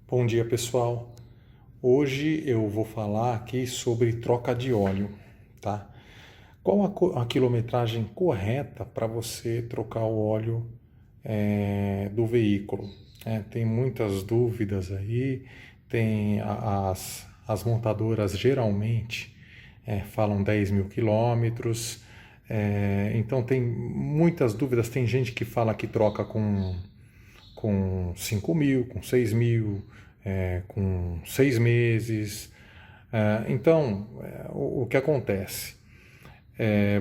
Bom dia, pessoal. Hoje eu vou falar aqui sobre troca de óleo, tá? Qual a quilometragem correta para você trocar o óleo do veículo? Tem muitas dúvidas aí, as montadoras geralmente falam 10 mil quilômetros, então tem muitas dúvidas. Tem gente que fala que troca com 5 mil, com 6 mil, com 6 meses. Então, o que acontece?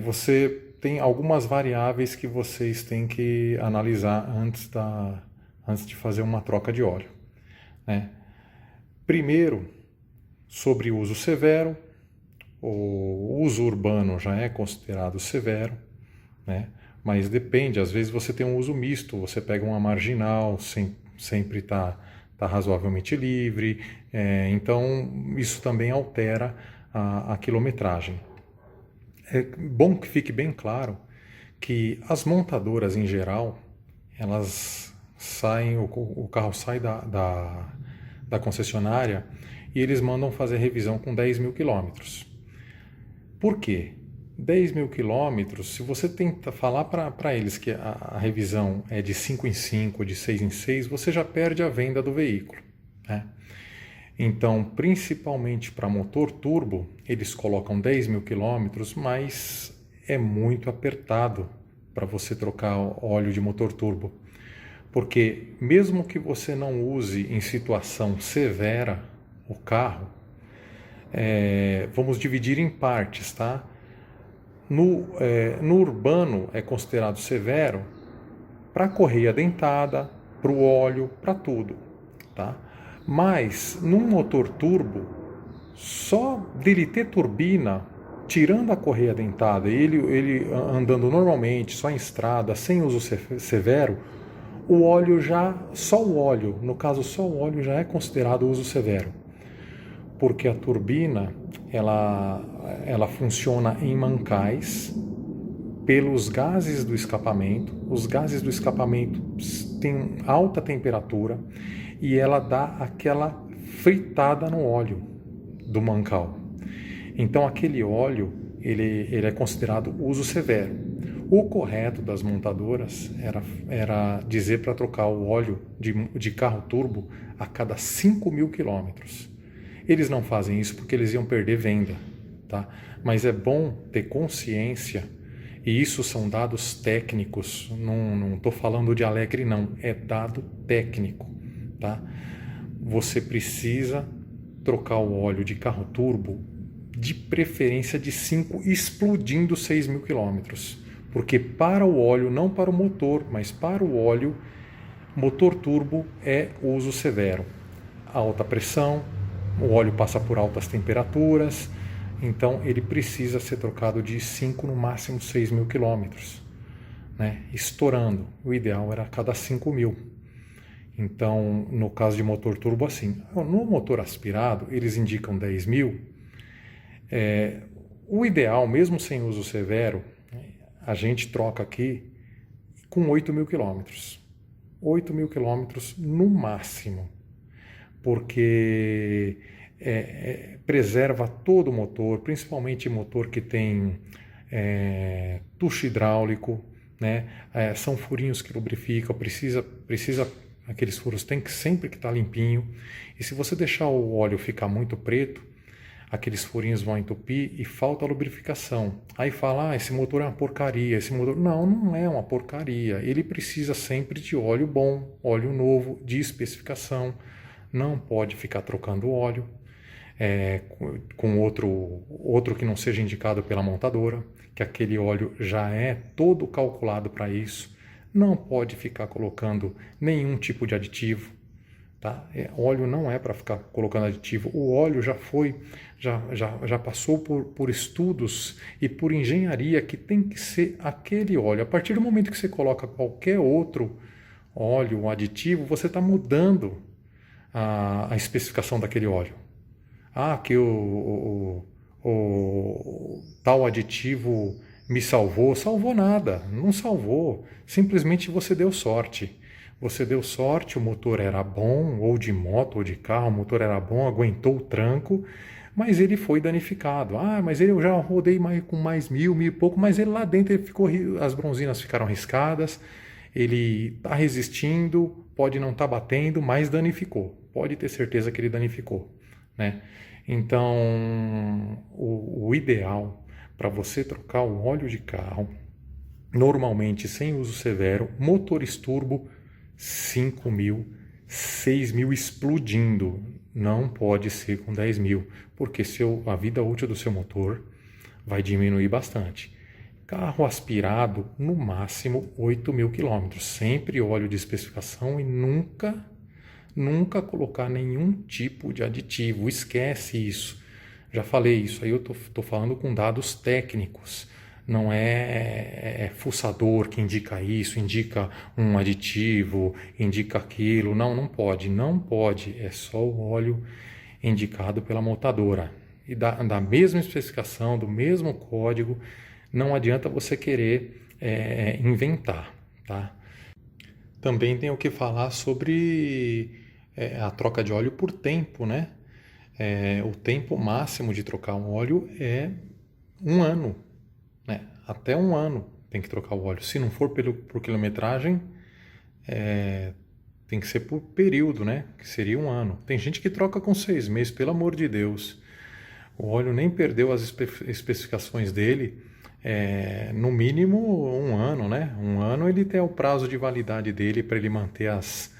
Você tem algumas variáveis que vocês têm que analisar antes de fazer uma troca de óleo, né? Primeiro, sobre uso severo. O uso urbano já é considerado severo, né? Mas depende, às vezes você tem um uso misto, você pega uma marginal, sempre tá razoavelmente livre, então isso também altera a quilometragem. É bom que fique bem claro que as montadoras em geral, elas o carro sai da concessionária e eles mandam fazer revisão com 10 mil quilômetros. Por quê? 10 mil quilômetros, se você tenta falar para eles que a revisão é de 5 em 5, de 6 em 6, você já perde a venda do veículo, né? Então, principalmente para motor turbo, eles colocam 10 mil quilômetros, mas é muito apertado para você trocar óleo de motor turbo. Porque mesmo que você não use em situação severa o carro, vamos dividir em partes, tá? No urbano é considerado severo para a correia dentada, para o óleo, para tudo, tá? Mas num motor turbo, só dele ter turbina, tirando a correia dentada, ele andando normalmente, só em estrada, sem uso severo, o óleo só o óleo, no caso só o óleo já é considerado uso severo, porque a turbina ela funciona em mancais pelos gases do escapamento. Os gases do escapamento têm alta temperatura e ela dá aquela fritada no óleo do mancal. Então aquele óleo ele é considerado uso severo. O correto das montadoras era dizer para trocar o óleo de carro turbo a cada 5 mil quilômetros. Eles não fazem isso porque eles iam perder venda, tá? Mas é bom ter consciência, e isso são dados técnicos, não estou falando de alegre não, é dado técnico, tá? Você precisa trocar o óleo de carro turbo, de preferência de 5, explodindo 6 mil quilômetros, porque para o óleo, não para o motor, mas para o óleo, motor turbo é uso severo, alta pressão, o óleo passa por altas temperaturas, então ele precisa ser trocado de 5, no máximo 6 mil quilômetros, né? Estourando. O ideal era a cada 5 mil. Então, no caso de motor turbo, assim. No motor aspirado, eles indicam 10 mil. O ideal, mesmo sem uso severo, a gente troca aqui com 8 mil quilômetros. 8 mil quilômetros no máximo, porque preserva todo o motor, principalmente motor que tem tucho hidráulico, né? São furinhos que lubrificam, precisa aqueles furos tem que sempre que estar limpinho, e se você deixar o óleo ficar muito preto, aqueles furinhos vão entupir e falta lubrificação. Aí fala, esse motor é uma porcaria, esse motor... Não é uma porcaria. Ele precisa sempre de óleo bom, óleo novo, de especificação. Não pode ficar trocando óleo com outro que não seja indicado pela montadora, que aquele óleo já é todo calculado para isso. Não pode ficar colocando nenhum tipo de aditivo. Tá? Óleo não é para ficar colocando aditivo. O óleo já passou por estudos e por engenharia que tem que ser aquele óleo. A partir do momento que você coloca qualquer outro óleo, um aditivo, você está mudando a especificação daquele óleo. Que o tal aditivo me salvou. Salvou nada, não salvou. Simplesmente você deu sorte. Você deu sorte, o motor era bom, ou de moto ou de carro, o motor era bom, aguentou o tranco, mas ele foi danificado. Ah, mas eu já rodei com mais mil e pouco, mas ele lá dentro ele ficou, as bronzinas ficaram riscadas, ele está resistindo, pode não estar batendo, mas danificou. Pode ter certeza que ele danificou, né? Então, o ideal para você trocar o óleo de carro, normalmente sem uso severo, motores turbo, 5 mil, 6 mil explodindo. Não pode ser com 10 mil, porque a vida útil do seu motor vai diminuir bastante. Carro aspirado, no máximo 8 mil quilômetros. Sempre óleo de especificação e nunca colocar nenhum tipo de aditivo. Esquece isso. Já falei isso, aí eu tô falando com dados técnicos. Não é fuçador que indica isso, indica um aditivo, indica aquilo. Não pode. É só o óleo indicado pela montadora. E da mesma especificação, do mesmo código, não adianta você querer inventar, tá? Também tem o que falar sobre a troca de óleo por tempo, né? O tempo máximo de trocar um óleo é 1 ano, né? Até 1 ano tem que trocar o óleo. Se não for por quilometragem, tem que ser por período, né? Que seria 1 ano. Tem gente que troca com 6 meses, pelo amor de Deus. O óleo nem perdeu as especificações dele. No mínimo 1 ano, né? 1 ano ele tem o prazo de validade dele para ele manter as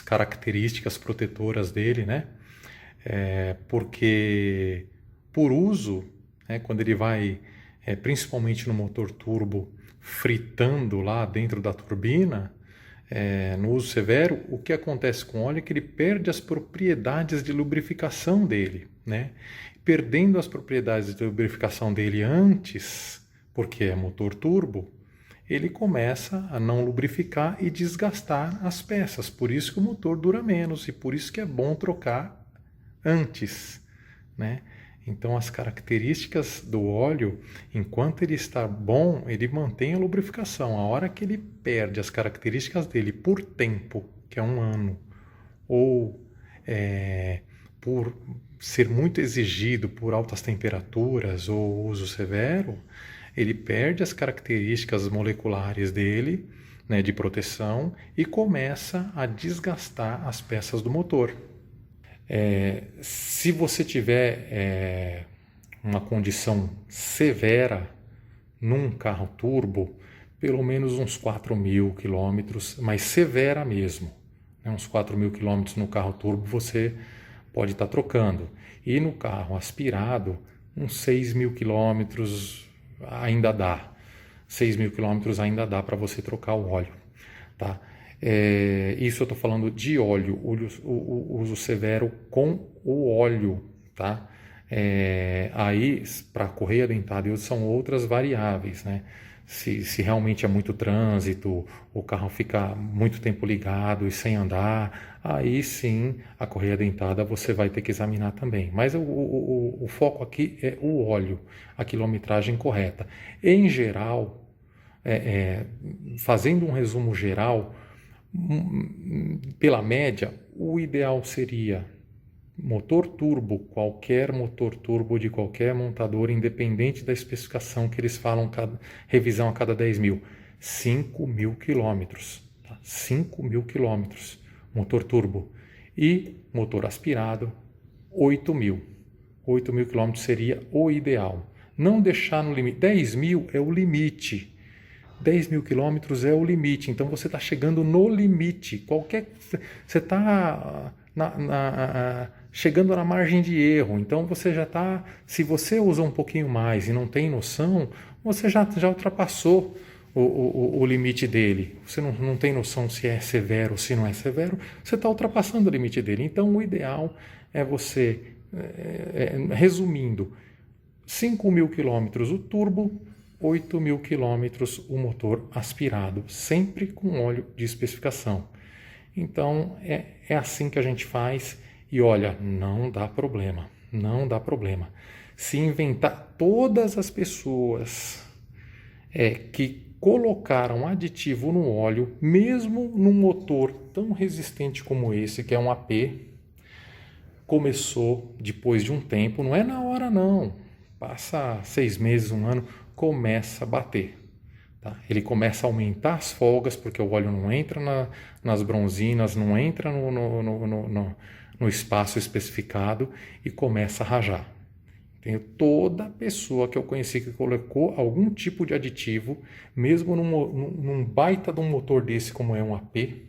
características protetoras dele, né? Porque por uso, né, quando ele vai, principalmente no motor turbo, fritando lá dentro da turbina, no uso severo, o que acontece com o óleo é que ele perde as propriedades de lubrificação dele, né? Perdendo as propriedades de lubrificação dele antes, porque é motor turbo, ele começa a não lubrificar e desgastar as peças. Por isso que o motor dura menos e por isso que é bom trocar antes, né? Então as características do óleo, enquanto ele está bom, ele mantém a lubrificação. A hora que ele perde as características dele por tempo, que é 1 ano, ou por ser muito exigido por altas temperaturas ou uso severo, ele perde as características moleculares dele, né, de proteção, e começa a desgastar as peças do motor. Se você tiver uma condição severa num carro turbo, pelo menos uns 4 mil quilômetros, mas severa mesmo, né? Uns 4 mil quilômetros no carro turbo você pode estar trocando. E no carro aspirado, uns 6 mil quilômetros ainda dá. 6 mil quilômetros ainda dá para você trocar o óleo, tá? Isso eu estou falando de óleo, o uso severo com o óleo, tá? Aí, para correia dentada, são outras variáveis, né? Se realmente é muito trânsito, o carro fica muito tempo ligado e sem andar, aí sim a correia dentada você vai ter que examinar também. Mas o foco aqui é o óleo, a quilometragem correta. Em geral, fazendo um resumo geral, pela média, o ideal seria motor turbo, qualquer motor turbo de qualquer montador, independente da especificação que eles falam, revisão a cada 10 mil, 5 mil quilômetros, tá? 5 mil quilômetros, motor turbo. E motor aspirado, 8 mil. 8 mil quilômetros seria o ideal. Não deixar no limite, 10 mil é o limite. 10 mil quilômetros é o limite, então você está chegando no limite. Você está chegando na margem de erro, então você já está. Se você usa um pouquinho mais e não tem noção, você já ultrapassou o limite dele. Você não tem noção se é severo ou se não é severo, você está ultrapassando o limite dele. Então o ideal é você, resumindo, 5 mil quilômetros o turbo, 8 mil quilômetros o motor aspirado, sempre com óleo de especificação. Então é assim que a gente faz e olha, não dá problema, não dá problema. Se inventar, todas as pessoas que colocaram aditivo no óleo, mesmo num motor tão resistente como esse, que é um AP, começou depois de um tempo, não é na hora não, passa 6 meses, um ano, começa a bater. Tá? Ele começa a aumentar as folgas, porque o óleo não entra nas bronzinas, não entra no espaço especificado e começa a rajar. Tenho toda pessoa que eu conheci que colocou algum tipo de aditivo, mesmo num baita de um motor desse como é um AP,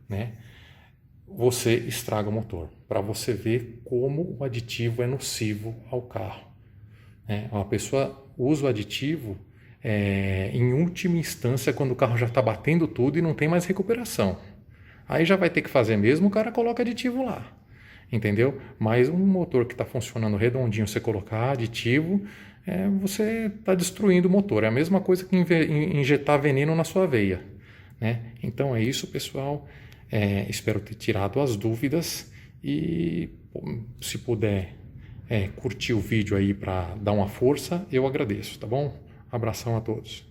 né? Você estraga o motor, para você ver como o aditivo é nocivo ao carro. Né? Uma pessoa usa o aditivo em última instância quando o carro já está batendo tudo e não tem mais recuperação. Aí já vai ter que fazer mesmo, o cara coloca aditivo lá. Entendeu? Mas um motor que está funcionando redondinho, você colocar aditivo, você está destruindo o motor. É a mesma coisa que injetar veneno na sua veia. Né? Então é isso, pessoal. Espero ter tirado as dúvidas e se puder curtir o vídeo aí para dar uma força, eu agradeço, tá bom? Abração a todos.